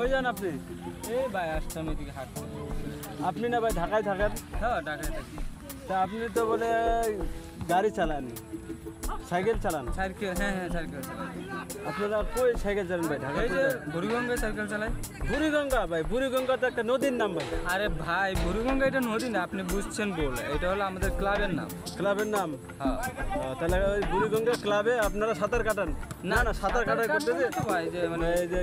কই যান আপনি? এই ভাই আসতাম এদিকে হাঁটতে। আপনি না ভাই ঢাকায় থাকেন? হ্যাঁ ঢাকায় থাকি। তা আপনি তো বলে গাড়ি চালান, সাইকেল চালান? সাইকেল, হ্যাঁ হ্যাঁ সাইকেল চালাই। আপনারা কই সাইকেল চালান ভাই? ঢাকায় এই যে বুড়িগঙ্গায় সাইকেল চালাই। বুড়িগঙ্গা ভাই? বুড়িগঙ্গা তো একটা নদীর নাম ভাই। আরে ভাই বুড়িগঙ্গা এটা নদী না, আপনি বুঝছেন বলে, এটা হলো আমাদের ক্লাবের নাম। ক্লাবের নাম? হ্যাঁ। তাহলে ওই বুড়িগঙ্গা ক্লাবে আপনারা সাঁতার কাটান? না না, সাঁতার কাটার করতে যে ভাই যে মানে এই যে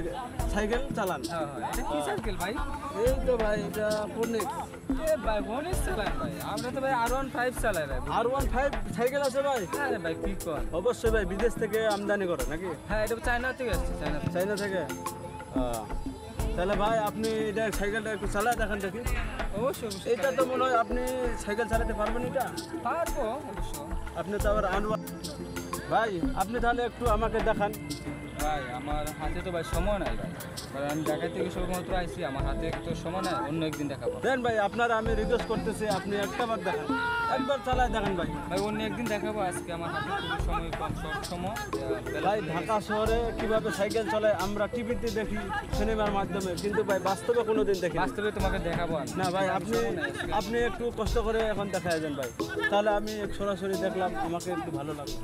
সাইকেল চালান? হ্যাঁ হ্যাঁ। এটা কি সাইকেল ভাই? এই তো ভাই এটা ফোনিক। এ ভাই ফোনিক চালাই ভাই, আমরা তো ভাই R15 চালাই ভাই। R15 সাইকেল আছে ভাই? আরে ভাই কি কর? অবশ্যই ভাই, বিদেশ থেকে আমদানি করে নাকি? হ্যাঁ এটা চায়না থেকে আসছে, চাইনা থেকে। তাহলে ভাই আপনি এটা সাইকেলটা একটু চালায় দেখান দেখি। অবশ্যই এটা তো মনে হয় আপনি সাইকেল চালাতে পারবেন? এটা পারবো অবশ্য। আপনি তো আবার ভাই আপনি তাহলে একটু আমাকে দেখান। ভাই আমার হাতে তো ভাই সময় নাই ভাই, কারণ আমি ঢাকা থেকে শুধুমাত্র আইছি, আমার হাতে তো সময় নাই, অন্য একদিন দেখাবো। দেন ভাই, আপনারা আমি রিকোয়েস্ট করতেছি আপনি একবার দেখান, একবার চালায় দেখান ভাই। ভাই অন্য একদিন দেখাবো, আজকে আমার হাতে খুবই সময় কম, শর্ট সময়। ভাই ঢাকা শহরে কিভাবে সাইকেল চলায় আমরা টিভিতে দেখি, সিনেমার মাধ্যমে, কিন্তু ভাই বাস্তবে কোনোদিন দেখি বাস্তবে তোমাকে দেখাবো না ভাই। আপনি একটু কষ্ট করে এখন দেখায় দেন ভাই, তাহলে আমি সরাসরি দেখলাম, আমাকে একটু ভালো লাগবে।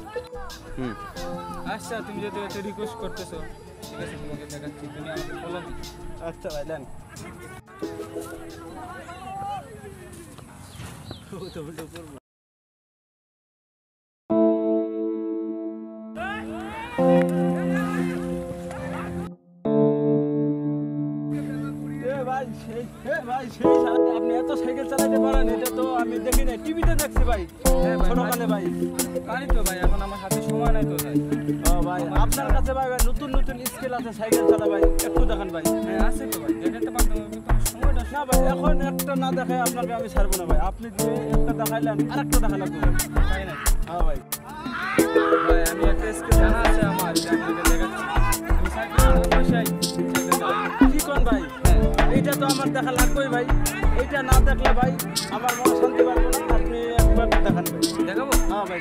আচ্ছা তুমি যদি এত রিকোয়েস্ট করতেছো, ঠিক আছে তোমাকে দেখাচ্ছি, তুমি আমাকে ফলো দিও। আচ্ছা ভাই দেন। আপনি এত সাইকেল চালাতে পারেন, এটা তো আমি দেখি নাই, টিভিতে দেখছি ভাই ছোটকালে ভাই। পারি তো ভাই, এখন আমার হাতে সময় নাই তো ভাই। ভাই আপনার কাছে ভাই নতুন নতুন স্কিল আছে সাইকেল চালা ভাই, একটু দেখান ভাই। হ্যাঁ আছে তো ভাই, দেখাতে পারবো, কিন্তু সময়টা না ভাই এখন একটা না দেখায় আপনাকে আমি ছাড়বো না ভাই। আপনি যে একটা দেখাইলেন আরেকটা দেখা লাগবে পাই না। হ্যাঁ ভাই। ভাই আমি একটা স্কিল জানা আছে আমার, এটা আপনাকে দেখাচ্ছি। আমি সাইকেল বসাই, সাইকেল চালাই। কি কোন ভাই? এইটা তো আমার দেখা লাগবেই ভাই, এইটা না দেখলে ভাই আমার মনে শান্তি পাবো না। আপনি একবার দেখান ভাই। দেখাবো? হ্যাঁ ভাই।